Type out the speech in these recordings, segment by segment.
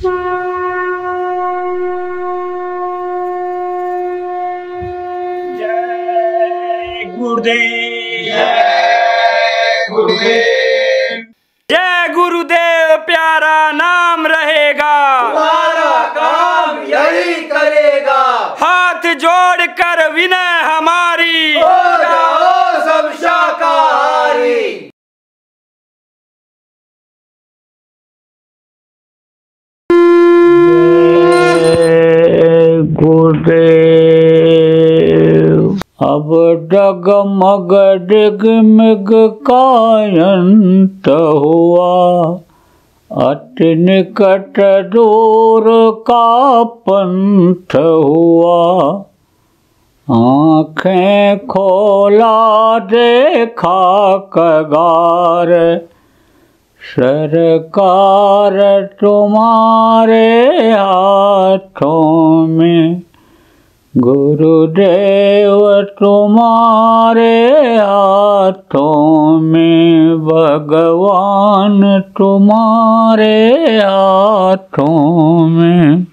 जय गुरुदेव, जय गुरुदेव, जय गुरुदेव। प्यारा नाम रहेगा, तुम्हारा काम यही करेगा। हाथ जोड़ कर विनय हमारी, हो जाओ सब शाकाहारी। गुरुदेव। अब डगमग डिगमिग कायंत हुआ, अति निकट दूर का पंथ हुआ। आँखें खोला देखा कगार, सरकार तुम्हारे हाथों में, गुरुदेव तुम्हारे हाथों में, भगवान तुम्हारे हाथों में।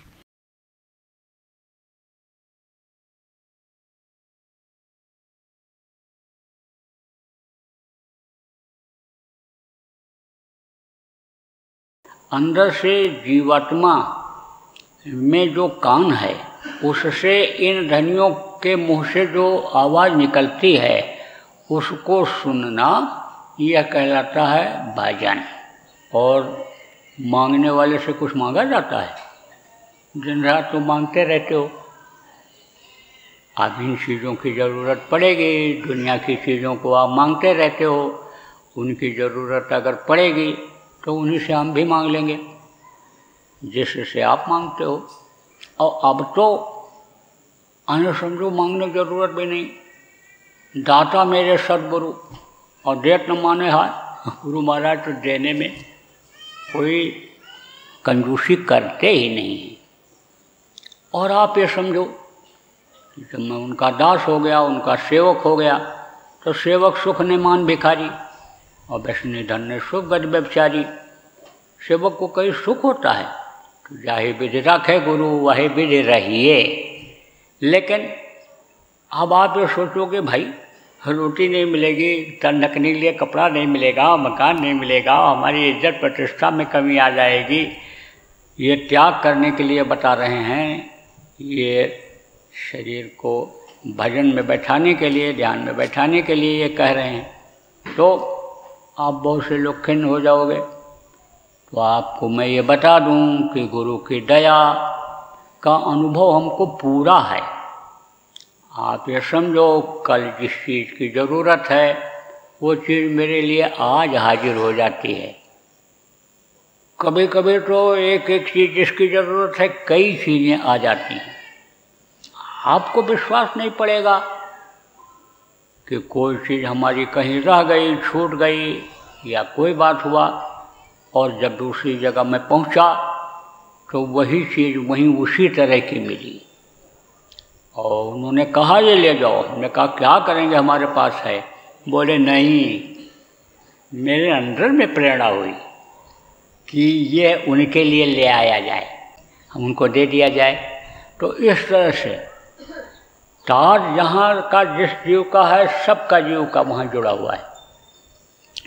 अंदर से जीवात्मा में जो कान है, उससे इन ध्वनियों के मुंह से जो आवाज़ निकलती है उसको सुनना, यह कहलाता है भजन। और मांगने वाले से कुछ मांगा जाता है? दिन रात तो मांगते रहते हो। अब इन चीज़ों की ज़रूरत पड़ेगी, दुनिया की चीज़ों को आप मांगते रहते हो, उनकी ज़रूरत अगर पड़ेगी तो उन्हीं से हम भी मांग लेंगे जिससे आप मांगते हो। और अब तो अन्य समझो मांगने की ज़रूरत भी नहीं। दाता मेरे सद्गुरु, और देत न माने हाथ। गुरु महाराज तो देने में कोई कंजूसी करते ही नहीं है। और आप ये समझो कि जब मैं उनका दास हो गया, उनका सेवक हो गया, तो सेवक सुख ने मान भिखारी, और वैष्णव धन ने सुख गज व्यभिचारी। सेवक को कई सुख होता है, तो जाहि विधि रखे गुरु वही विधि रहिए। लेकिन अब आप ये सोचोगे भाई रोटी नहीं मिलेगी, तन ढकने के लिए कपड़ा नहीं मिलेगा, मकान नहीं मिलेगा, हमारी इज्जत प्रतिष्ठा में कमी आ जाएगी। ये त्याग करने के लिए बता रहे हैं, ये शरीर को भजन में बैठाने के लिए, ध्यान में बैठाने के लिए ये कह रहे हैं। तो आप बहुत से लोग खिन्न हो जाओगे। तो आपको मैं ये बता दूं कि गुरु की दया का अनुभव हमको पूरा है। आप ये समझो कल जिस चीज़ की ज़रूरत है वो चीज़ मेरे लिए आज हाजिर हो जाती है। कभी कभी तो एक एक चीज़ जिसकी ज़रूरत है कई चीज़ें आ जाती हैं। आपको विश्वास नहीं पड़ेगा कि कोई चीज़ हमारी कहीं रह गई, छूट गई, या कोई बात हुआ, और जब दूसरी जगह मैं पहुंचा तो वही चीज़ वहीं उसी तरह की मिली। और उन्होंने कहा ये ले जाओ। हमने कहा क्या करेंगे, हमारे पास है। बोले नहीं, मेरे अंदर में प्रेरणा हुई कि ये उनके लिए ले आया जाए, हम उनको दे दिया जाए। तो इस तरह से तार जहाँ का जिस जीव का है, सबका जीव का वहाँ जुड़ा हुआ है,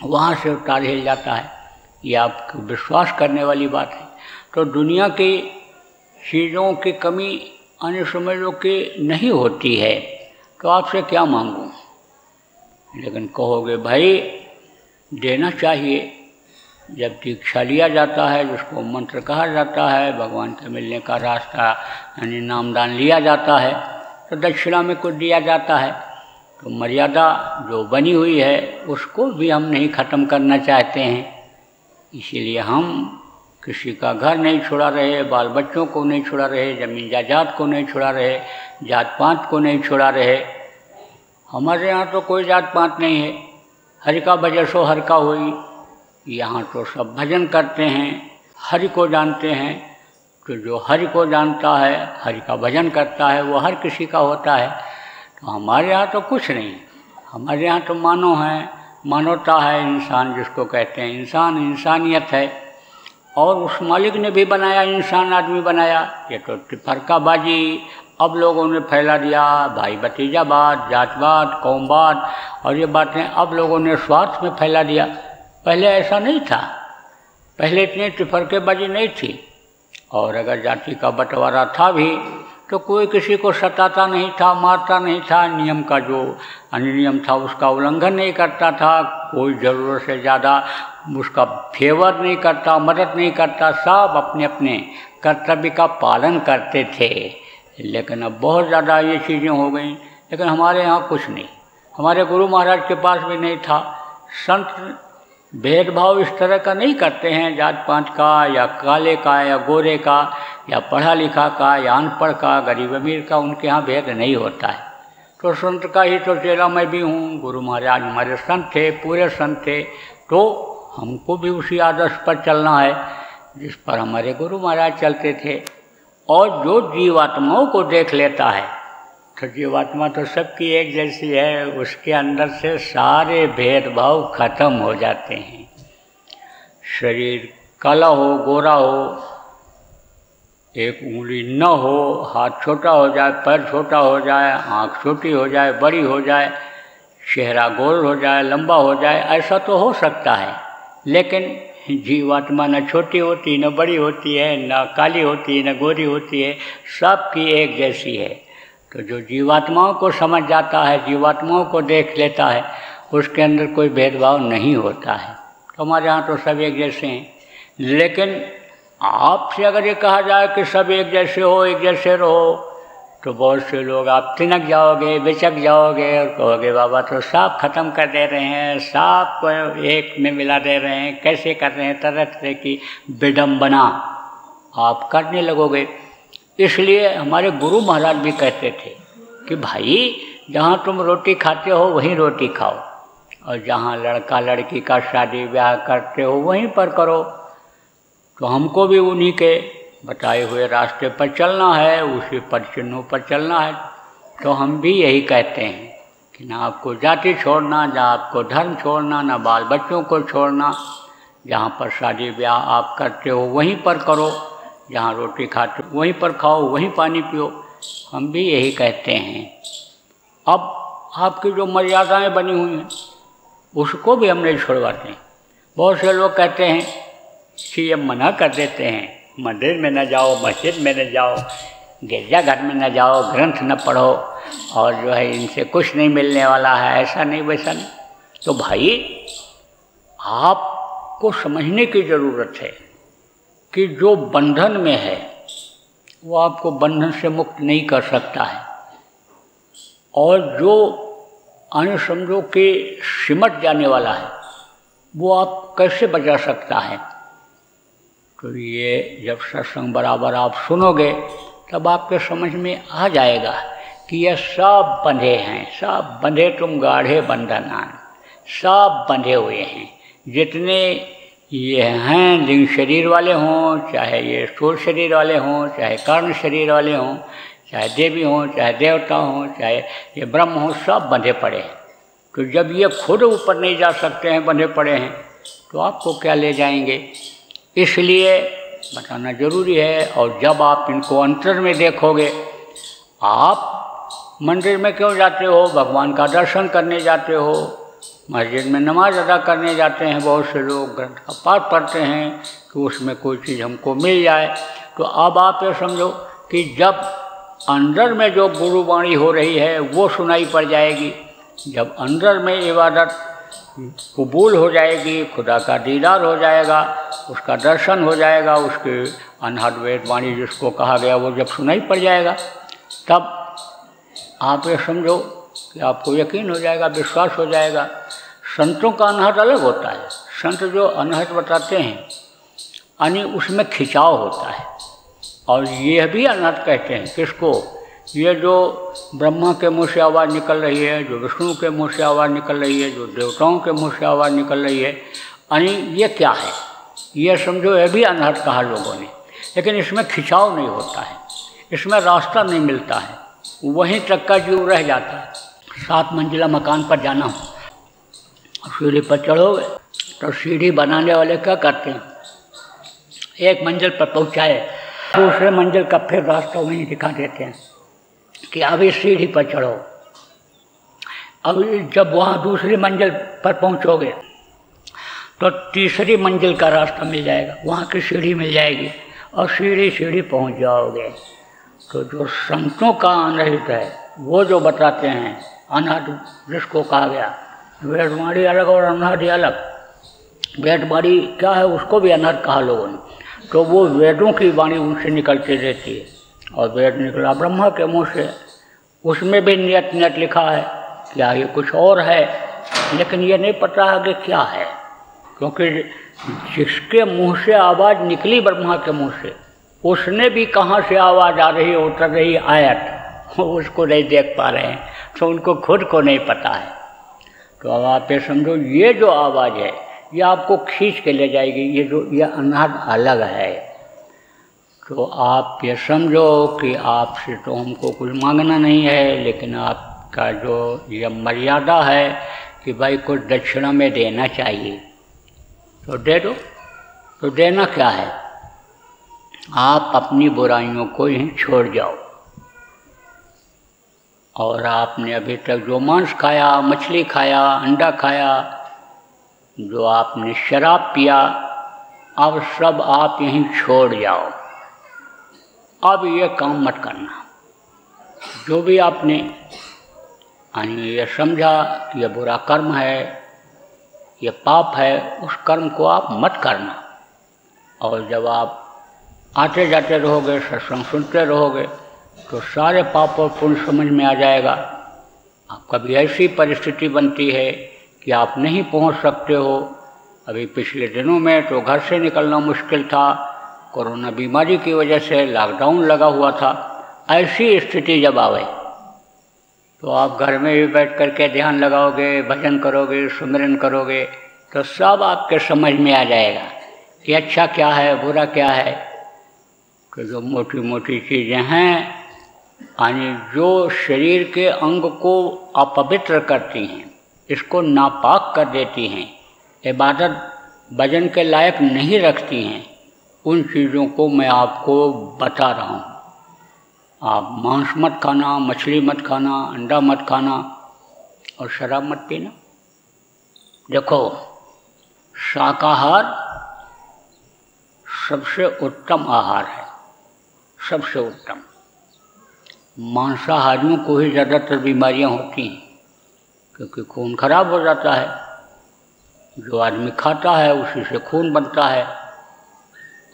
वहाँ से तार हिल जाता है। ये आपको विश्वास करने वाली बात है। तो दुनिया की चीज़ों की कमी अन्य समझ लो कि नहीं होती है, तो आपसे क्या मांगूं। लेकिन कहोगे भाई देना चाहिए। जब दीक्षा लिया जाता है, जिसको मंत्र कहा जाता है, भगवान के मिलने का रास्ता यानी नामदान लिया जाता है, तो दक्षिणा में कुछ दिया जाता है। तो मर्यादा जो बनी हुई है उसको भी हम नहीं ख़त्म करना चाहते हैं। इसीलिए हम किसी का घर नहीं छुड़ा रहे, बाल बच्चों को नहीं छुड़ा रहे, ज़मीन जायदाद को नहीं छुड़ा रहे, जात पात को नहीं छुड़ा रहे। हमारे यहाँ तो कोई जात पात नहीं है। हरि का भजन सो हर का होई। यहाँ तो सब भजन करते हैं, हरि को जानते हैं। तो जो हरि को जानता है, हरि का भजन करता है, वो हर किसी का होता है। तो हमारे यहाँ तो कुछ नहीं। हमारे यहाँ तो मानव है, मानवता है, इंसान जिसको कहते हैं, इंसान इंसानियत है। और उस मालिक ने भी बनाया, इंसान आदमी बनाया। ये तो फरकाबाजी अब लोगों ने फैला दिया, भाई भतीजाबाद, जातवाद, कौमवाद, और ये बातें अब लोगों ने स्वार्थ में फैला दिया। पहले ऐसा नहीं था, पहले इतनी फरकेबाजी नहीं थी। और अगर जाति का बंटवारा था भी तो कोई किसी को सताता नहीं था, मारता नहीं था, नियम का जो अनियम था उसका उल्लंघन नहीं करता था, कोई ज़रूरत से ज़्यादा उसका फेवर नहीं करता, मदद नहीं करता, सब अपने अपने कर्तव्य का पालन करते थे। लेकिन अब बहुत ज़्यादा ये चीज़ें हो गई। लेकिन हमारे यहाँ कुछ नहीं, हमारे गुरु महाराज के पास भी नहीं था। संत भेदभाव इस तरह का नहीं करते हैं, जात पात का या काले का या गोरे का या पढ़ा लिखा का या अनपढ़ का, गरीब अमीर का, उनके यहाँ भेद नहीं होता है। तो संत का ही तो चेला मैं भी हूँ। गुरु महाराज हमारे संत थे, पूरे संत थे, तो हमको भी उसी आदर्श पर चलना है जिस पर हमारे गुरु महाराज चलते थे। और जो जीवात्माओं को देख लेता है तो जीवात्मा तो सबकी एक जैसी है, उसके अंदर से सारे भेदभाव खत्म हो जाते हैं। शरीर काला हो, गोरा हो, एक उंगली न हो, हाथ छोटा हो जाए, पैर छोटा हो जाए, आँख छोटी हो जाए, बड़ी हो जाए, चेहरा गोल हो जाए, लंबा हो जाए, ऐसा तो हो सकता है। लेकिन जीवात्मा न छोटी होती, न बड़ी होती है, न काली होती है, न गोरी होती है, सबकी एक जैसी है। तो जो जीवात्माओं को समझ जाता है, जीवात्माओं को देख लेता है, उसके अंदर कोई भेदभाव नहीं होता है। तो हमारे यहाँ तो सब एक जैसे हैं। लेकिन आपसे अगर ये कहा जाए कि सब एक जैसे हो, एक जैसे रहो, तो बहुत से लोग आप तिनक जाओगे, बेचक जाओगे और कहोगे बाबा तो साफ ख़त्म कर दे रहे हैं, साफ को एक में मिला दे रहे हैं, कैसे कर रहे हैं, तरह तरह की विडम्बना आप करने लगोगे। इसलिए हमारे गुरु महाराज भी कहते थे कि भाई जहाँ तुम रोटी खाते हो वहीं रोटी खाओ, और जहाँ लड़का लड़की का शादी ब्याह करते हो वहीं पर करो। तो हमको भी उन्हीं के बताए हुए रास्ते पर चलना है, उसी पर चिन्हों पर चलना है। तो हम भी यही कहते हैं कि ना आपको जाति छोड़ना, ना आपको धर्म छोड़ना, ना बाल बच्चों को छोड़ना। जहाँ पर शादी ब्याह आप करते हो वहीं पर करो, जहाँ रोटी खाते हो वहीं पर खाओ, वहीं पानी पियो। हम भी यही कहते हैं। अब आपकी जो मर्यादाएं बनी हुई हैं उसको भी हम नहीं छुड़वाते। बहुत से लोग कहते हैं कि ये मना कर देते हैं, मंदिर में न जाओ, मस्जिद में न जाओ, गिरजाघर में न जाओ, ग्रंथ न पढ़ो, और जो है इनसे कुछ नहीं मिलने वाला है, ऐसा नहीं वैसा नहीं। तो भाई आपको समझने की ज़रूरत है कि जो बंधन में है वो आपको बंधन से मुक्त नहीं कर सकता है, और जो अन्य समझो कि सिमट जाने वाला है वो आप कैसे बचा सकता है। तो ये जब सत्संग बराबर आप सुनोगे तब आपके समझ में आ जाएगा कि ये सब बंधे हैं, सब बंधे तुम गाढ़े बंधनान, सब बंधे हुए हैं। जितने ये हैं लिंग शरीर वाले हों, चाहे ये स्थूल शरीर वाले हों, चाहे कारण शरीर वाले हों, चाहे देवी हों, चाहे देवता हों, चाहे ये ब्रह्म हों, सब बंधे पड़े हैं। तो जब ये खुद ऊपर नहीं जा सकते हैं, बंधे पड़े हैं, तो आपको क्या ले जाएंगे। इसलिए बताना जरूरी है। और जब आप इनको अंतर में देखोगे, आप मंदिर में क्यों जाते हो, भगवान का दर्शन करने जाते हो, मस्जिद में नमाज अदा करने जाते हैं, बहुत से लोग ग्रंथ का पाठ पढ़ते हैं कि उसमें कोई चीज़ हमको मिल जाए। तो अब आप ये समझो कि जब अंदर में जो गुरुवाणी हो रही है वो सुनाई पड़ जाएगी, जब अंदर में इबादत कबूल हो जाएगी, खुदा का दीदार हो जाएगा, उसका दर्शन हो जाएगा, उसके अनहद वेद वाणी जिसको कहा गया वो जब सुनाई पड़ जाएगा, तब आप ये समझो कि आपको यकीन हो जाएगा, विश्वास हो जाएगा। संतों का अनहद अलग होता है। संत जो अनहद बताते हैं यानी उसमें खिंचाव होता है, और ये भी अनहद कहते हैं किसको, ये जो ब्रह्मा के मुँह से आवाज़ निकल रही है, जो विष्णु के मुँह से आवाज़ निकल रही है, जो देवताओं के मुँह से आवाज़ निकल रही है, यानी ये क्या है, ये समझो ये भी अनहद कहा लोगों ने। लेकिन इसमें खिंचाव नहीं होता है, इसमें रास्ता नहीं मिलता है, वहीं तक का जीव रह जाता है। 7 मंजिला मकान पर जाना हो, सीढ़ी पर चढ़ोगे तो सीढ़ी बनाने वाले क्या करते हैं, एक मंजिल पर पहुँचाए, दूसरे मंजिल का फिर रास्ता वहीं दिखा देते हैं कि अब इस सीढ़ी पर चढ़ो। अब जब वहाँ दूसरी मंजिल पर पहुँचोगे तो तीसरी मंजिल का रास्ता मिल जाएगा, वहाँ की सीढ़ी मिल जाएगी और सीढ़ी पहुँच जाओगे। तो जो संतों का अनहित है वो जो बताते हैं, अनहद जिसको कहा गया, वेदवाणी अलग और अनहद अलग। वेदवाणी क्या है, उसको भी अनहद कहा लोगों ने। तो वो वेदों की वाणी उनसे निकलती रहती है और वेद निकला ब्रह्मा के मुँह से, उसमें भी नियत लिखा है कि आगे कुछ और है, लेकिन ये नहीं पता आगे क्या है, क्योंकि जिसके मुंह से आवाज़ निकली ब्रह्मा के मुंह से, उसने भी कहाँ से आवाज़ आ रही उतर रही आयत उसको नहीं देख पा रहे हैं, तो उनको खुद को नहीं पता है। तो अब आप ये समझो, ये जो आवाज़ है ये आपको खींच के ले जाएगी, ये अनहद अलग है। तो आप ये समझो कि आपसे तो हमको कुछ मांगना नहीं है, लेकिन आपका जो ये मर्यादा है कि भाई कुछ दक्षिणा में देना चाहिए तो दे दो। तो देना क्या है, आप अपनी बुराइयों को ही छोड़ जाओ। और आपने अभी तक जो मांस खाया, मछली खाया, अंडा खाया, जो आपने शराब पिया, अब सब आप यहीं छोड़ जाओ। अब ये काम मत करना। जो भी आपने ये समझा कि ये बुरा कर्म है, ये पाप है, उस कर्म को आप मत करना। और जब आप आते जाते रहोगे, सत्संग सुनते रहोगे, तो सारे पाप और पुण्य समझ में आ जाएगा। आप कभी ऐसी परिस्थिति बनती है कि आप नहीं पहुंच सकते हो। अभी पिछले दिनों में तो घर से निकलना मुश्किल था, कोरोना बीमारी की वजह से लॉकडाउन लगा हुआ था। ऐसी स्थिति जब आवे तो आप घर में भी बैठ कर के ध्यान लगाओगे, भजन करोगे, सुमिरन करोगे, तो सब आपके समझ में आ जाएगा कि अच्छा क्या है, बुरा क्या है। तो जो मोटी मोटी चीज़ें हैं, यानी जो शरीर के अंग को अपवित्र करती हैं, इसको नापाक कर देती हैं, इबादत भजन के लायक नहीं रखती हैं, उन चीज़ों को मैं आपको बता रहा हूँ। आप मांस मत खाना, मछली मत खाना, अंडा मत खाना और शराब मत पीना। देखो, शाकाहार सबसे उत्तम आहार है, सबसे उत्तम। मांसाहारियों को ही ज़्यादातर बीमारियां होती हैं, क्योंकि खून खराब हो जाता है। जो आदमी खाता है उसी से खून बनता है।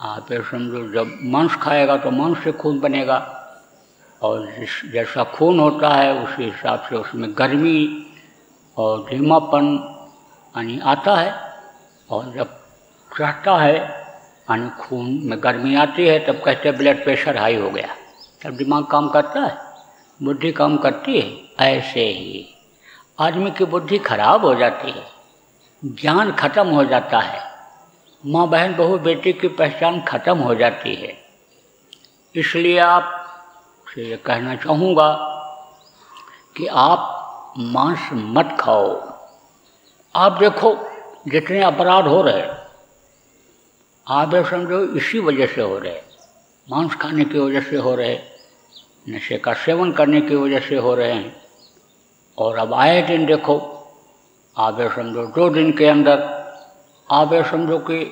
आप ये समझो, जब मांस खाएगा तो मांस से खून बनेगा, और जैसा खून होता है उसी हिसाब से उसमें गर्मी और धीमापन यानी आता है। और जब चढ़ता है यानी खून में गर्मी आती है, तब कहते हैं ब्लड प्रेशर हाई हो गया, तब दिमाग काम करता है, बुद्धि काम करती है। ऐसे ही आदमी की बुद्धि खराब हो जाती है, ज्ञान खत्म हो जाता है, माँ बहन बहू बेटी की पहचान खत्म हो जाती है। इसलिए आप से ये कहना चाहूँगा कि आप मांस मत खाओ। आप देखो जितने अपराध हो रहे, आप ये समझो इसी वजह से हो रहे, मांस खाने की वजह से हो रहे, नशे का सेवन करने की वजह से हो रहे हैं। और अब आए दिन देखो, आप ये समझो 2 दिन के अंदर आप ये समझो कि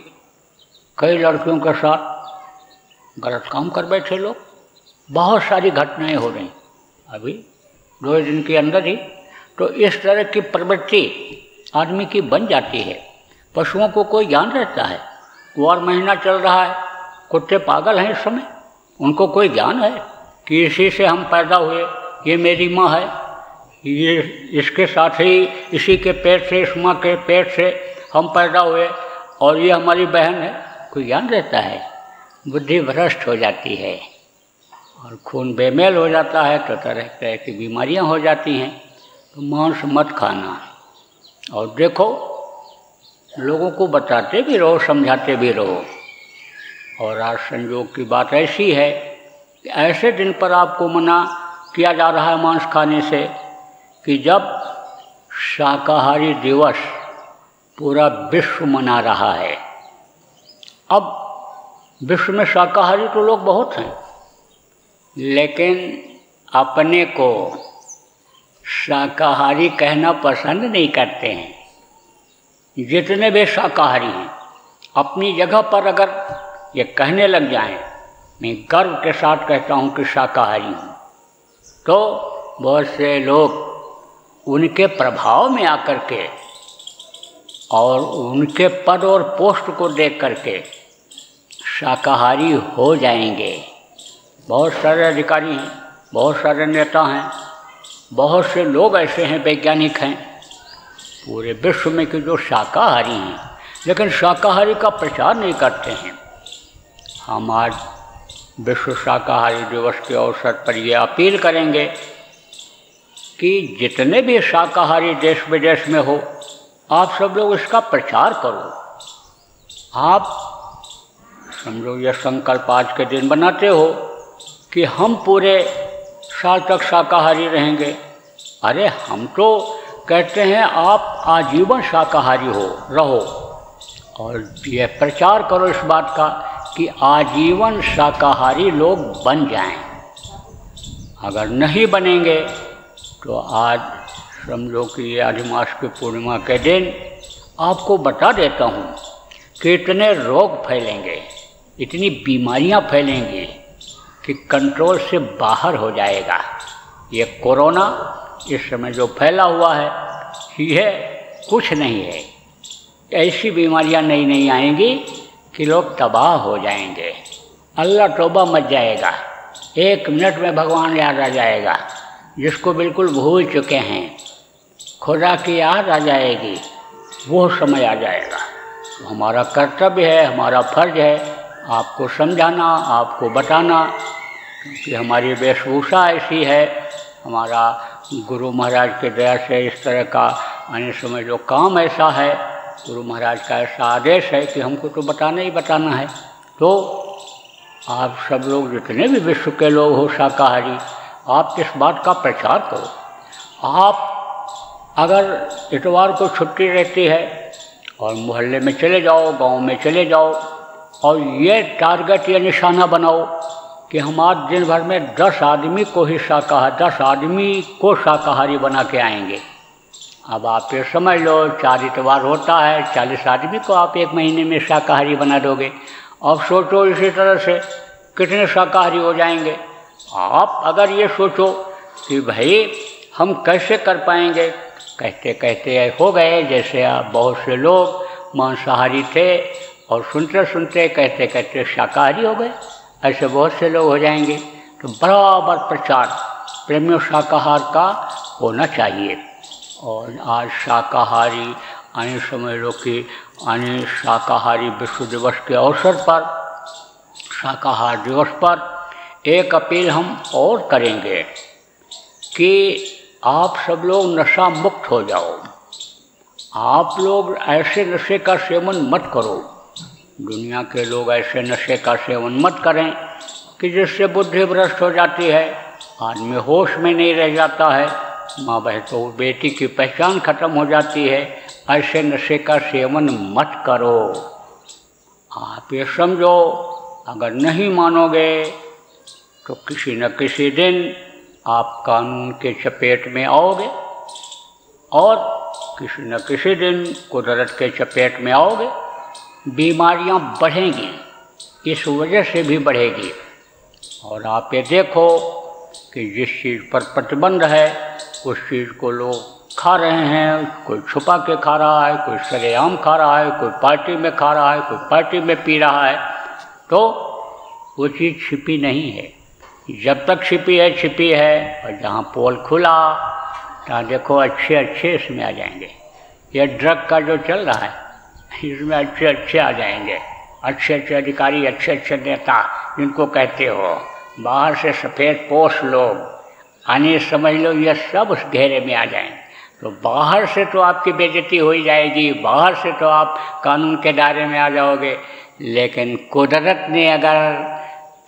कई लड़कियों के साथ गलत काम कर बैठे लोग। बहुत सारी घटनाएं हो रही अभी 2 दिन के अंदर ही। तो इस तरह की प्रवृत्ति आदमी की बन जाती है। पशुओं को कोई ज्ञान रहता है, कुंवार महीना चल रहा है, कुत्ते पागल हैं इस समय, उनको कोई ज्ञान है कि इसी से हम पैदा हुए, ये मेरी माँ है, ये इसके साथ ही इसी के पेट से, इस माँ के पेट से हम पैदा हुए और ये हमारी बहन है। कोई ज्ञान रहता है? बुद्धि भ्रष्ट हो जाती है और खून बेमेल हो जाता है, तो तरह तरह की बीमारियां हो जाती हैं। तो मांस मत खाना। और देखो, लोगों को बताते भी रहो, समझाते भी रहो। और आज संयोग की बात ऐसी है कि ऐसे दिन पर आपको मना किया जा रहा है मांस खाने से कि जब शाकाहारी दिवस पूरा विश्व मना रहा है। अब विश्व में शाकाहारी तो लोग बहुत हैं, लेकिन अपने को शाकाहारी कहना पसंद नहीं करते हैं। जितने भी शाकाहारी हैं अपनी जगह पर अगर ये कहने लग जाएं, मैं गर्व के साथ कहता हूँ कि शाकाहारी हूँ, तो बहुत से लोग उनके प्रभाव में आकर के और उनके पद और पोस्ट को देख करके शाकाहारी हो जाएंगे। बहुत सारे अधिकारी हैं, बहुत सारे नेता हैं, बहुत से लोग ऐसे हैं, वैज्ञानिक हैं पूरे विश्व में कि जो शाकाहारी हैं, लेकिन शाकाहारी का प्रचार नहीं करते हैं। हम आज विश्व शाकाहारी दिवस के अवसर पर ये अपील करेंगे कि जितने भी शाकाहारी देश विदेश में हो, आप सब लोग इसका प्रचार करो। आप समझो ये संकल्प आज के दिन बनाते हो कि हम पूरे साल तक शाकाहारी रहेंगे। अरे हम तो कहते हैं आप आजीवन शाकाहारी रहो, और ये प्रचार करो इस बात का कि आजीवन शाकाहारी लोग बन जाएं। अगर नहीं बनेंगे तो आज समझो कि ये अधिमास की पूर्णिमा के दिन आपको बता देता हूँ कि इतने रोग फैलेंगे, इतनी बीमारियाँ फैलेंगी कि कंट्रोल से बाहर हो जाएगा। ये कोरोना इस समय जो फैला हुआ है यह कुछ नहीं है। ऐसी बीमारियां नई नई आएंगी कि लोग तबाह हो जाएंगे, अल्लाह तौबा मच जाएगा, 1 मिनट में भगवान याद आ जाएगा। जिसको बिल्कुल भूल चुके हैं खुदा की याद आ जाएगी, वो समय आ जाएगा। तो हमारा कर्तव्य है, हमारा फर्ज है आपको समझाना, आपको बताना, क्योंकि हमारी वेशभूषा ऐसी है, हमारा गुरु महाराज के दया से इस तरह का आने समय जो काम ऐसा है, गुरु महाराज का ऐसा आदेश है कि हमको तो बताना ही बताना है। तो आप सब लोग जितने भी विश्व के लोग हो शाकाहारी, आप इस बात का प्रचार करो। आप अगर इतवार को छुट्टी रहती है और मोहल्ले में चले जाओ, गांव में चले जाओ और ये टारगेट, ये निशाना बनाओ कि हम आज दिन भर में 10 आदमी को ही 10 आदमी को शाकाहारी बना के आएंगे। अब आप ये समझ लो 4 इतवार होता है, 40 आदमी को आप 1 महीने में शाकाहारी बना दोगे। अब सोचो इसी तरह से कितने शाकाहारी हो जाएंगे। आप अगर ये सोचो कि भाई हम कैसे कर पाएंगे, कहते कहते हो गए जैसे आप बहुत से लोग मांसाहारी थे और सुनते सुनते कहते कहते शाकाहारी हो गए, ऐसे बहुत से लोग हो जाएंगे। तो बराबर प्रचार प्रेमियों शाकाहार का होना चाहिए। और आज शाकाहारी आने समय लोग की आने शाकाहारी विश्व दिवस के अवसर पर, शाकाहार दिवस पर एक अपील हम और करेंगे कि आप सब लोग नशा मुक्त हो जाओ। आप लोग ऐसे नशे का सेवन मत करो, दुनिया के लोग ऐसे नशे का सेवन मत करें कि जिससे बुद्धि भ्रष्ट हो जाती है, आदमी होश में नहीं रह जाता है, माँ बहन तो बेटी की पहचान खत्म हो जाती है। ऐसे नशे का सेवन मत करो। आप ये समझो, अगर नहीं मानोगे तो किसी न किसी दिन आप कानून के चपेट में आओगे और किसी न किसी दिन कुदरत के चपेट में आओगे। बीमारियां बढ़ेंगी, इस वजह से भी बढ़ेगी। और आप ये देखो कि जिस चीज़ पर प्रतिबंध है उस चीज़ को लोग खा रहे हैं, कोई छुपा के खा रहा है, कोई सरेआम खा रहा है, कोई पार्टी में खा रहा है, कोई पार्टी में पी रहा है। तो वो चीज़ छिपी नहीं है, जब तक छिपी है, और जहाँ पोल खुला तहाँ देखो अच्छे अच्छे इसमें आ जाएंगे। ये ड्रग का जो चल रहा है इसमें अच्छे अच्छे आ जाएंगे, अच्छे अच्छे अधिकारी, अच्छे अच्छे नेता जिनको कहते हो, बाहर से सफ़ेद पोश लोग आने समझ लो, ये सब उस घेरे में आ जाएंगे। तो बाहर से तो आपकी बेइज्जती हो ही जाएगी, बाहर से तो आप कानून के दायरे में आ जाओगे, लेकिन कुदरत ने अगर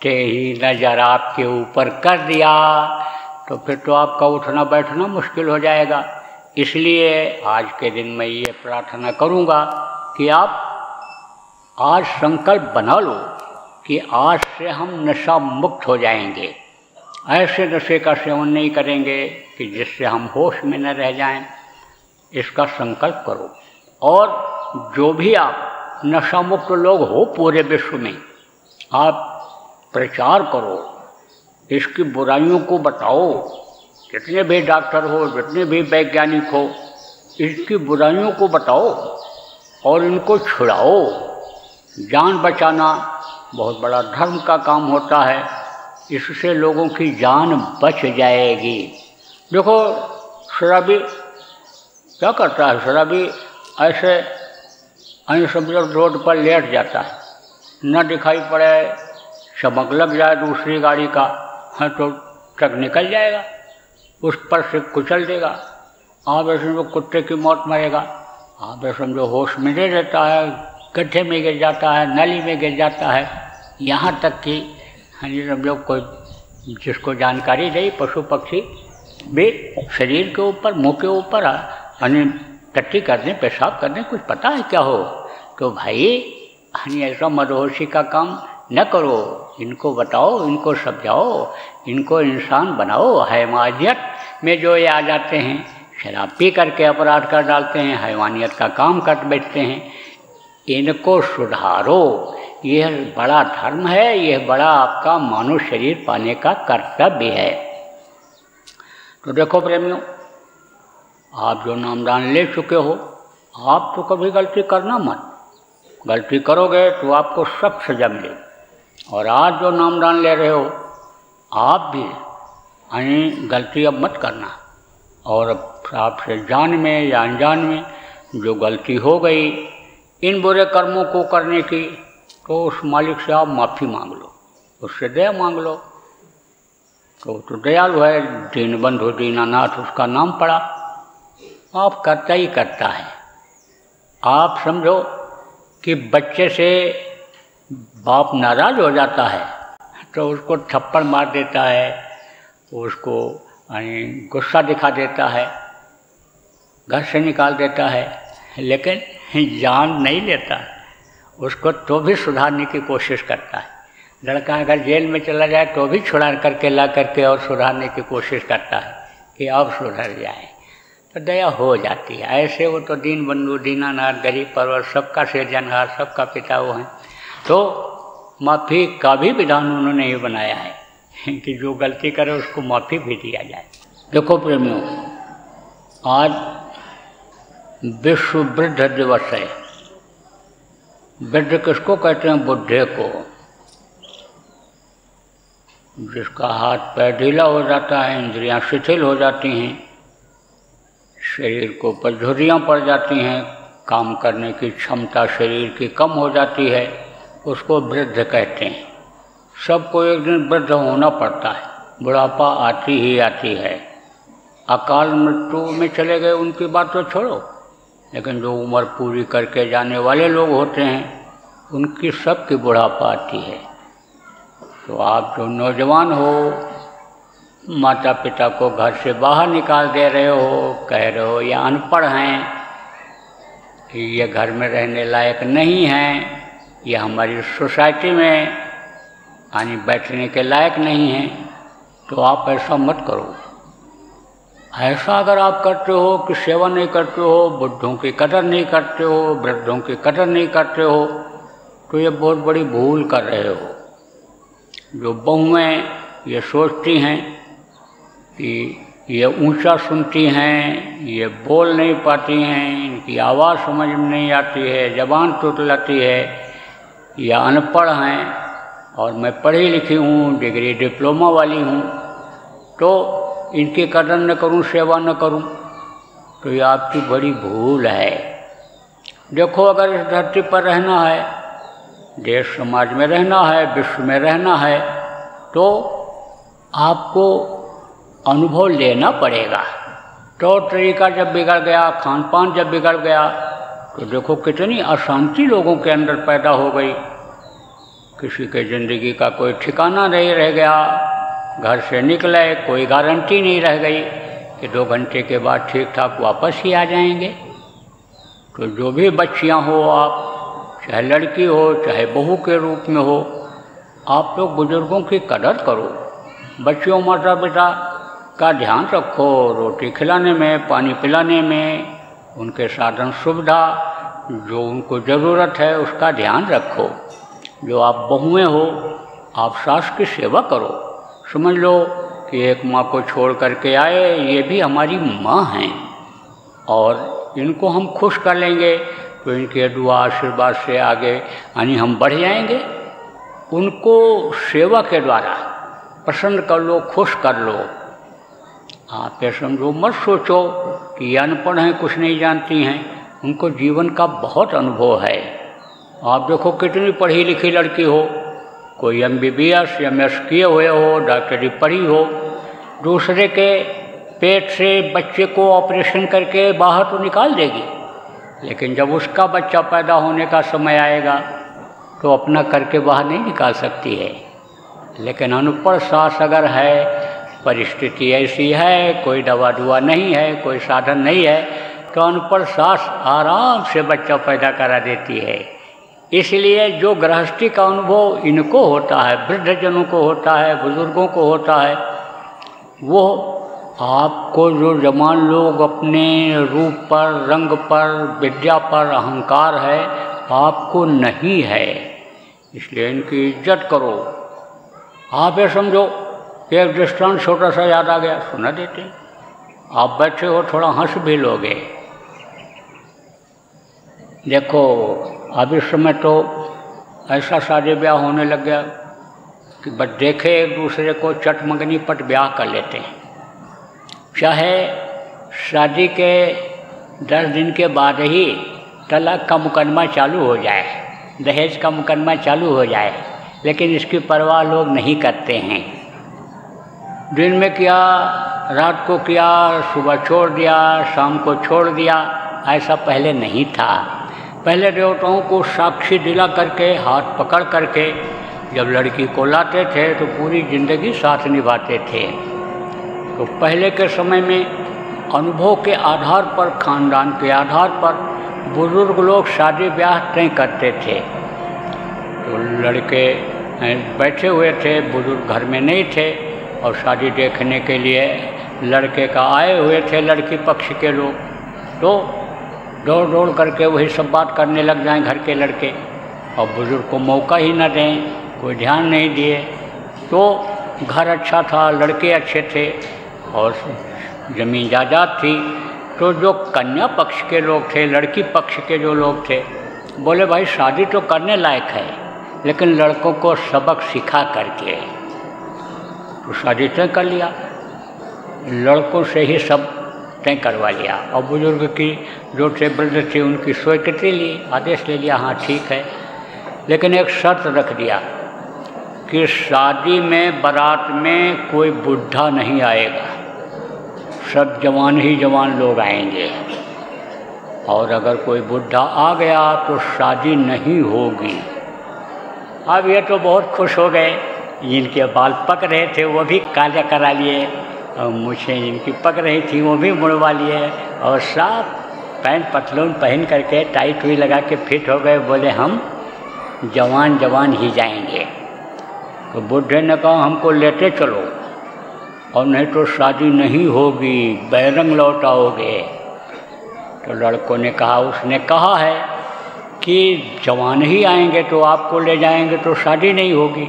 ही नज़र आपके ऊपर कर दिया तो फिर तो आपका उठना बैठना मुश्किल हो जाएगा। इसलिए आज के दिन मैं ये प्रार्थना करूँगा कि आप आज संकल्प बना लो कि आज से हम नशा मुक्त हो जाएंगे, ऐसे नशे का सेवन नहीं करेंगे कि जिससे हम होश में न रह जाएं, इसका संकल्प करो। और जो भी आप नशा मुक्त लोग हो पूरे विश्व में, आप प्रचार करो, इसकी बुराइयों को बताओ। जितने भी डॉक्टर हो, जितने भी वैज्ञानिक हो, इसकी बुराइयों को बताओ और इनको छुड़ाओ। जान बचाना बहुत बड़ा धर्म का काम होता है, इससे लोगों की जान बच जाएगी। देखो शराबी क्या करता है, शराबी ऐसे समझो रोड पर लेट जाता है, न दिखाई पड़े, चमक लग जाए दूसरी गाड़ी का, हाँ तो ट्रक निकल जाएगा, उस पर से कुचल देगा। आप ऐसे समझो कुत्ते की मौत मरेगा। आप ऐसे समझो होश में नहीं रहता है, गड्ढे में गिर जाता है, नाली में गिर जाता है। यहाँ तक कि हाँ जी समझो कोई जिसको जानकारी नहीं, पशु पक्षी भी शरीर के ऊपर, मुँह के ऊपर यानी टट्टी करने, पेशाब करने, कुछ पता है क्या हो। तो भाई यानी ऐसा मदहोशी का काम न करो, इनको बताओ, इनको समझाओ, इनको इंसान बनाओ। हैवानियत में जो ये आ जाते हैं, शराब पी करके अपराध कर डालते हैं, हैवानियत का काम कर बैठते हैं, इनको सुधारो। यह बड़ा धर्म है, यह बड़ा आपका मानव शरीर पाने का कर्तव्य है। तो देखो प्रेमियों, आप जो नामदान ले चुके हो, आप तो कभी गलती करना मत। गलती करोगे तो आपको सब सजा मिलेगी। और आज जो नामदान ले रहे हो, आप भी यानी गलती अब मत करना। और आपसे जान में या अनजान में जो गलती हो गई इन बुरे कर्मों को करने की, तो उस मालिक से आप माफ़ी मांग लो, उससे दया मांग लो। तो दयालु है, दीनबंधु दीनानाथ उसका नाम पड़ा। आप करता ही करता है। आप समझो कि बच्चे से बाप नाराज़ हो जाता है तो उसको थप्पड़ मार देता है, उसको गुस्सा दिखा देता है, घर से निकाल देता है, लेकिन जान नहीं लेता, उसको तो भी सुधारने की कोशिश करता है। लड़का अगर जेल में चला जाए तो भी छुड़ा करके ला करके और सुधारने की कोशिश करता है कि अब सुधर जाए, तो दया हो जाती है। ऐसे वो तो दीन बंधु दीनानाथ, गरीब परवर, सबका सिरजनहार, सबका पिता वो हैं। तो माफ़ी का भी विधान उन्होंने ये बनाया है कि जो गलती करे उसको माफ़ी भी दिया जाए। देखो प्रेमियों, आज विश्व वृद्ध दिवस है। वृद्ध किसको कहते हैं? बुढ़े को, जिसका हाथ पैर ढीला हो जाता है, इंद्रियां शिथिल हो जाती हैं, शरीर को ऊपर झुर्रियाँ पड़ जाती हैं, काम करने की क्षमता शरीर की कम हो जाती है, उसको वृद्ध कहते हैं। सबको एक दिन वृद्ध होना पड़ता है, बुढ़ापा आती ही आती है। अकाल मृत्यु में चले गए उनकी बात तो छोड़ो, लेकिन जो उम्र पूरी करके जाने वाले लोग होते हैं उनकी सबकी बुढ़ापा आती है। तो आप जो नौजवान हो, माता पिता को घर से बाहर निकाल दे रहे हो, कह रहे हो या अनपढ़ हैं, ये घर में रहने लायक नहीं हैं, ये हमारी सोसाइटी में आने बैठने के लायक नहीं हैं, तो आप ऐसा मत करो। ऐसा अगर आप करते हो कि सेवा नहीं करते हो, बुढ़ों की कदर नहीं करते हो, वृद्धों की कदर नहीं करते हो, तो ये बहुत बड़ी भूल कर रहे हो। जो बहुएँ ये सोचती हैं कि ये ऊंचा सुनती हैं, ये बोल नहीं पाती हैं, इनकी आवाज़ समझ में नहीं आती है, ज़बान तुतलाती है, या अनपढ़ हैं और मैं पढ़ी लिखी हूँ, डिग्री डिप्लोमा वाली हूँ, तो इनकी कदर न करूँ, सेवा न करूँ, तो ये आपकी बड़ी भूल है। देखो, अगर इस धरती पर रहना है, देश समाज में रहना है, विश्व में रहना है, तो आपको अनुभव लेना पड़ेगा। तौर तरीका जब बिगड़ गया, खान पान जब बिगड़ गया, तो देखो कितनी अशांति लोगों के अंदर पैदा हो गई। किसी के ज़िंदगी का कोई ठिकाना नहीं रह गया, घर से निकले कोई गारंटी नहीं रह गई कि 2 घंटे के बाद ठीक ठाक वापस ही आ जाएंगे। तो जो भी बच्चियां हो, आप चाहे लड़की हो चाहे बहू के रूप में हो, आप लोग बुजुर्गों की कदर करो, बच्चों माता पिता का ध्यान रखो, रोटी खिलाने में, पानी पिलाने में, उनके साधन सुविधा जो उनको ज़रूरत है उसका ध्यान रखो। जो आप बहुएँ हो, आप सास की सेवा करो। समझ लो कि एक माँ को छोड़ करके आए, ये भी हमारी माँ हैं और इनको हम खुश कर लेंगे तो इनके दुआ आशीर्वाद से आगे यानी हम बढ़ जाएंगे। उनको सेवा के द्वारा पसंद कर लो, खुश कर लो। आप ये समझो, मत सोचो कि ये अनपढ़ हैं, कुछ नहीं जानती हैं। उनको जीवन का बहुत अनुभव है। आप देखो कितनी पढ़ी लिखी लड़की हो, कोई MBBS MS किए हुए हो, डॉक्टरी पढ़ी हो, दूसरे के पेट से बच्चे को ऑपरेशन करके बाहर तो निकाल देगी, लेकिन जब उसका बच्चा पैदा होने का समय आएगा तो अपना करके बाहर नहीं निकाल सकती है। लेकिन अनपढ़ सास अगर है, परिस्थिति ऐसी है, कोई दवा दुआ नहीं है, कोई साधन नहीं है, तो अनपढ़ सास आराम से बच्चा पैदा करा देती है। इसलिए जो गृहस्थी का अनुभव इनको होता है, वृद्धजनों को होता है, बुजुर्गों को होता है, वो आपको जो जवान लोग अपने रूप पर, रंग पर, विद्या पर अहंकार है, आपको नहीं है। इसलिए इनकी इज्जत करो। आप ये समझो, एक दृष्टांत छोटा सा याद आ गया, सुना देते हैं। आप बैठे हो, थोड़ा हंस भी लोगे। देखो अब इस समय तो ऐसा शादी ब्याह होने लग गया कि बस देखे एक दूसरे को चटमंगनी पट ब्याह कर लेते हैं। चाहे शादी के 10 दिन के बाद ही तलाक का मुकदमा चालू हो जाए, दहेज का मुकदमा चालू हो जाए, लेकिन इसकी परवाह लोग नहीं करते हैं। दिन में किया, रात को किया, सुबह छोड़ दिया, शाम को छोड़ दिया, ऐसा पहले नहीं था। पहले देवताओं को साक्षी दिला करके, हाथ पकड़ करके जब लड़की को लाते थे तो पूरी ज़िंदगी साथ निभाते थे। तो पहले के समय में अनुभव के आधार पर, खानदान के आधार पर बुजुर्ग लोग शादी ब्याह तय करते थे। तो लड़के बैठे हुए थे, बुजुर्ग घर में नहीं थे और शादी देखने के लिए लड़के का आए हुए थे लड़की पक्ष के लोग। तो दौड़ दौड़ करके वही सब बात करने लग जाएं घर के लड़के, और बुजुर्ग को मौका ही न दें, कोई ध्यान नहीं दिए। तो घर अच्छा था, लड़के अच्छे थे और ज़मीन जायदाद थी। तो जो कन्या पक्ष के लोग थे, लड़की पक्ष के जो लोग थे, बोले भाई शादी तो करने लायक है, लेकिन लड़कों को सबक सिखा करके। तो शादी तय कर लिया, लड़कों से ही सब तय करवा लिया। और बुजुर्ग की जो थे, वृद्ध थे, उनकी स्वीकृति ली, आदेश ले लिया, हाँ ठीक है। लेकिन एक शर्त रख दिया कि शादी में, बारात में कोई बुढ़ा नहीं आएगा, सब जवान ही जवान लोग आएंगे, और अगर कोई बुढ़ा आ गया तो शादी नहीं होगी। अब ये तो बहुत खुश हो गए, जिनके बाल पक रहे थे वो भी काला करा लिए, और मूछें जिनकी पक रही थी वो भी मुड़वा लिए, और साफ पैंट पतलून पहन करके टाइट हुई लगा के फिट हो गए। बोले हम जवान जवान ही जाएंगे। तो बुढ़े ने कहा हमको लेते चलो, और नहीं तो शादी नहीं होगी, बैरंग लौटाओगे। तो लड़कों ने कहा, उसने कहा है कि जवान ही आएंगे तो आपको ले जाएंगे तो शादी नहीं होगी।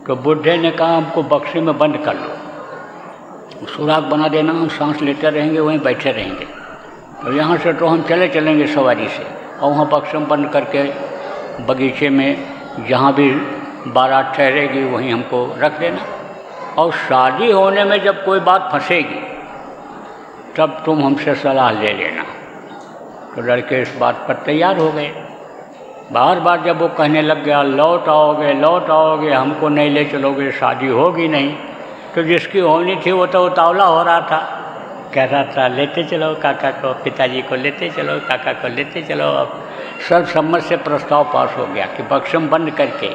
तो बुढ़े ने कहा हमको बक्से में बंद कर लो, सुराग बना देना, हम सांस लेते रहेंगे, वहीं बैठे रहेंगे। तो यहाँ से तो हम चले चलेंगे सवारी से, और वहाँ बक्से में बंद करके बगीचे में जहाँ भी बारात ठहरेगी वहीं हमको रख देना, और शादी होने में जब कोई बात फंसेगी तब तुम हमसे सलाह ले लेना। तो लड़के इस बात पर तैयार हो गए। बार बार जब वो कहने लग गया लौट आओगे, लौट आओगे, हमको नहीं ले चलोगे, शादी होगी नहीं, तो जिसकी होनी थी वो तो उतावला हो रहा था, कह रहा था लेते चलो काका को, पिताजी को लेते चलो, काका को लेते चलो। अब सर्वसम्मत से प्रस्ताव पास हो गया कि बक्सम बंद करके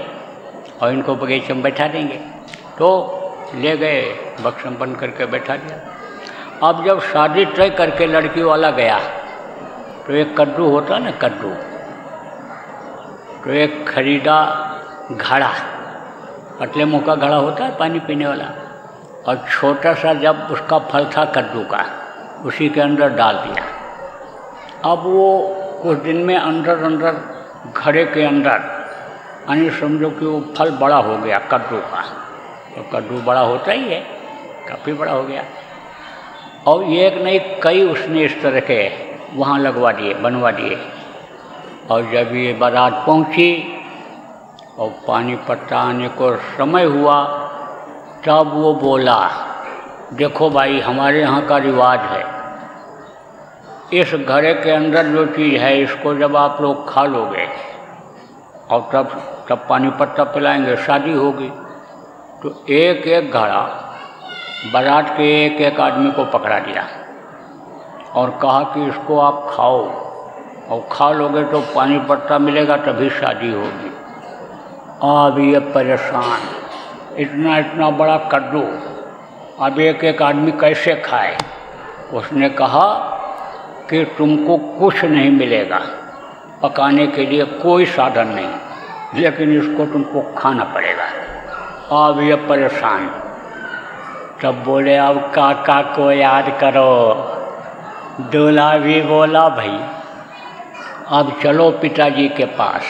और इनको बगीचे में बैठा देंगे। तो ले गए, बक्सम बंद करके बैठा दिया। अब जब शादी तय करके लड़की वाला गया तो एक कद्दू होता ना, कद्दू, तो एक खरीदा घड़ा, पतले मुँह का घड़ा होता है पानी पीने वाला, और छोटा सा जब उसका फल था कद्दू का, उसी के अंदर डाल दिया। अब वो कुछ दिन में अंदर अंदर घड़े के अंदर यानी समझो कि वो फल बड़ा हो गया कद्दू का, तो कद्दू बड़ा होता ही है, काफ़ी बड़ा हो गया। और एक नहीं कई उसने इस तरह के वहाँ लगवा दिए, बनवा दिए। और जब ये बारात पहुँची और पानी पट्टा आने को समय हुआ, तब वो बोला, देखो भाई हमारे यहाँ का रिवाज है, इस घड़े के अंदर जो चीज़ है इसको जब आप लोग खा लोगे और तब पानी पट्टा पिलाएंगे, शादी होगी। तो एक एक घड़ा बारात के एक एक आदमी को पकड़ा दिया और कहा कि इसको आप खाओ, और खा लोगे तो पानी पट्टा मिलेगा, तभी शादी होगी। अब ये परेशान, इतना इतना बड़ा कद्दू अब एक एक आदमी कैसे खाए। उसने कहा कि तुमको कुछ नहीं मिलेगा, पकाने के लिए कोई साधन नहीं, लेकिन इसको तुमको खाना पड़ेगा। अब ये परेशान, तब बोले अब काका को याद करो। दूल्हा भी बोला भाई अब चलो पिताजी के पास।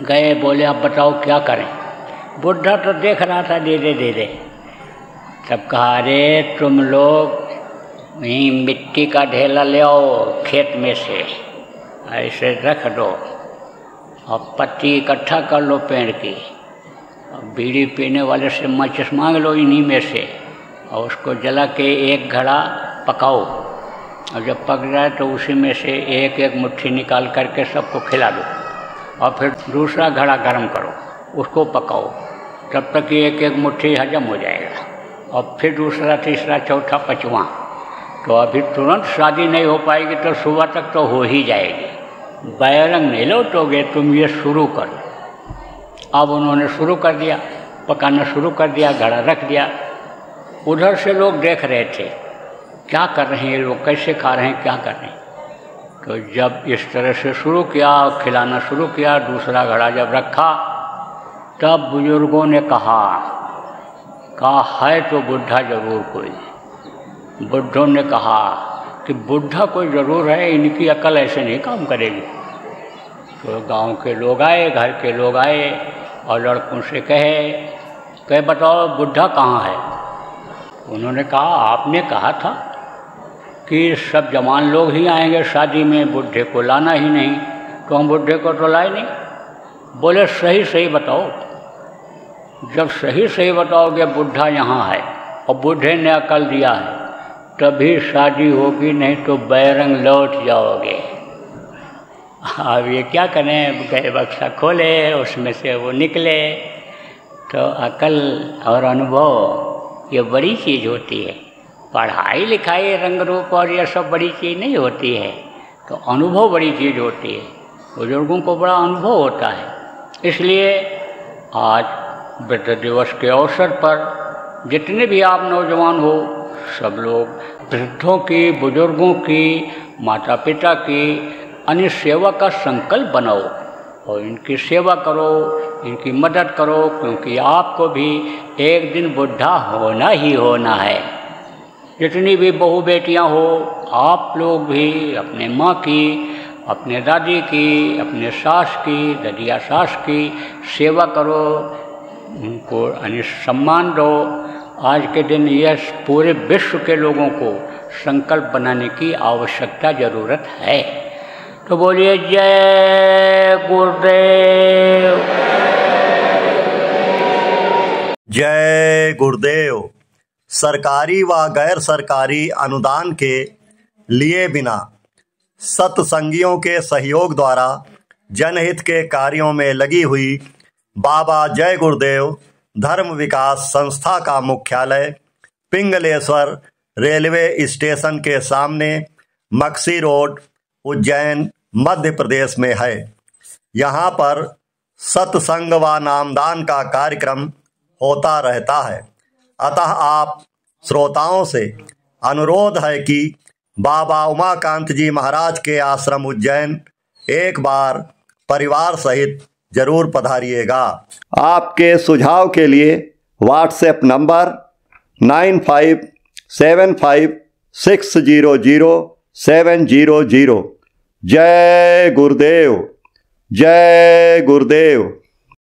गए, बोले अब बताओ क्या करें। बुढ़ा तो देख रहा था धीरे धीरे, तब कहा अरे तुम लोग वहीं मिट्टी का ढेला ले आओ खेत में से, ऐसे रख दो और पत्ती इकट्ठा कर लो पेड़ की, और बीड़ी पीने वाले से माचिस मांग लो इन्हीं में से, और उसको जला के एक घड़ा पकाओ, और जब पक जाए तो उसी में से एक एक मुट्ठी निकाल करके सबको खिला दो, और फिर दूसरा घड़ा गर्म करो, उसको पकाओ, तब तक एक एक मुट्ठी हजम हो जाएगा, और फिर दूसरा तीसरा चौथा पाँचवां। तो अभी तुरंत शादी नहीं हो पाएगी, तो सुबह तक तो हो ही जाएगी। बैरंग नहीं लौटोगे, तुम ये शुरू करो। अब उन्होंने शुरू कर दिया, पकाना शुरू कर दिया, घड़ा रख दिया। उधर से लोग देख रहे थे क्या कर रहे हैं ये लोग, कैसे खा रहे हैं, क्या कर रहे हैं। तो जब इस तरह से शुरू किया, खिलाना शुरू किया, दूसरा घड़ा जब रखा, तब बुजुर्गों ने कहा है तो बुढ़ा जरूर कोई। बुढ़ों ने कहा कि बुढ़ा कोई ज़रूर है, इनकी अकल ऐसे नहीं काम करेगी। तो गांव के लोग आए, घर के लोग आए और लड़कों से कहे बताओ बुढ़ा कहाँ है। उन्होंने कहा आपने कहा था कि सब जवान लोग ही आएंगे शादी में, बुढ़े को लाना ही नहीं, तो हम बुढ़े को तो लाए नहीं। बोले सही सही बताओ। जब सही सही बताओगे बुढ़ा यहाँ है और बुढ़े ने अकल दिया है, तभी शादी होगी, नहीं तो बैरंग लौट जाओगे। अब ये क्या करें, गए बक्सा खोले, उसमें से वो निकले। तो अकल और अनुभव ये बड़ी चीज़ होती है। पढ़ाई लिखाई रंग रूप और ये सब बड़ी चीज़ नहीं होती है, तो अनुभव बड़ी चीज़ होती है। बुजुर्गों को बड़ा अनुभव होता है। इसलिए आज वृद्ध दिवस के अवसर पर जितने भी आप नौजवान हो, सब लोग वृद्धों की, बुजुर्गों की, माता पिता की अन्य सेवा का संकल्प बनाओ और इनकी सेवा करो, इनकी मदद करो, क्योंकि आपको भी एक दिन बुढ़ा होना ही होना है। जितनी भी बहू बेटियां हो, आप लोग भी अपने माँ की, अपने दादी की, अपने सास की, ददिया सास की सेवा करो, उनको अन्य सम्मान दो। आज के दिन यह पूरे विश्व के लोगों को संकल्प बनाने की आवश्यकता ज़रूरत है। तो बोलिए जय गुरुदेव। जय गुरुदेव। सरकारी व गैर सरकारी अनुदान के लिए बिना सत्संगियों के सहयोग द्वारा जनहित के कार्यों में लगी हुई बाबा जय गुरुदेव धर्म विकास संस्था का मुख्यालय पिंगलेश्वर रेलवे स्टेशन के सामने मक्सी रोड, उज्जैन, मध्य प्रदेश में है। यहाँ पर सत्संग व नामदान का कार्यक्रम होता रहता है। अतः आप श्रोताओं से अनुरोध है कि बाबा उमाकांत जी महाराज के आश्रम उज्जैन एक बार परिवार सहित जरूर पधारिएगा। आपके सुझाव के लिए व्हाट्सएप नंबर 9575600700। जय गुरुदेव, जय गुरुदेव।